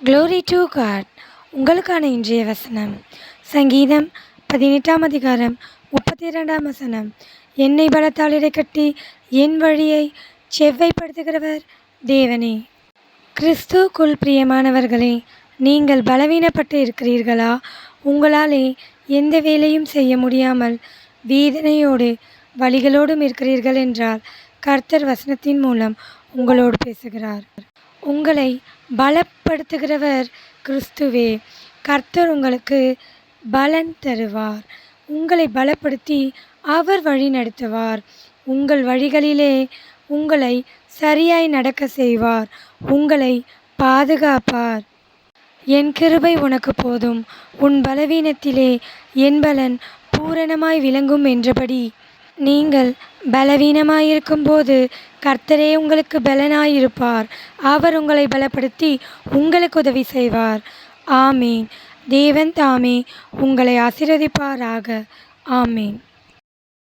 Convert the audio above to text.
Glory to God. உங்களுக்கான இன்றைய வசனம் சங்கீதம் 18ஆம் அதிகாரம் 32ஆம் வசனம். என்னை பலத்தால் இடைக்கட்டி என் வழியை செவ்வைப்படுத்துகிறவர் தேவனே. கிறிஸ்துவுக்குள் பிரியமானவர்களே, நீங்கள் பலவீனப்பட்டு இருக்கிறீர்களா? உங்களாலே எந்த வேலையும் செய்ய முடியாமல் வேதனையோடு வலிகளோடும் இருக்கிறீர்கள் என்றால் கர்த்தர் வசனத்தின் மூலம் உங்களோடு பேசுகிறார். உங்களை பலப்படுத்துகிறவர் கிறிஸ்துவே. கர்த்தர் உங்களுக்கு பலன் தருவார். உங்களை பலப்படுத்தி அவர் வழி நடத்துவார். உங்கள் வழிகளிலே உங்களை சரியாய் நடக்க செய்வார். உங்களை பாதுகாப்பார். என் கிருபை உனக்கு போதும், உன் பலவீனத்திலே என் பலன் பூரணமாய் விளங்கும் என்றபடி, நீங்கள் பலவீனமாயிருக்கும்போது கர்த்தரே உங்களுக்கு பலனாயிருப்பார். அவர் உங்களை பலப்படுத்தி உங்களுக்கு உதவி செய்வார். ஆமீன். தேவன் தாமே உங்களை ஆசீர்வதிப்பாராக. ஆமீன்.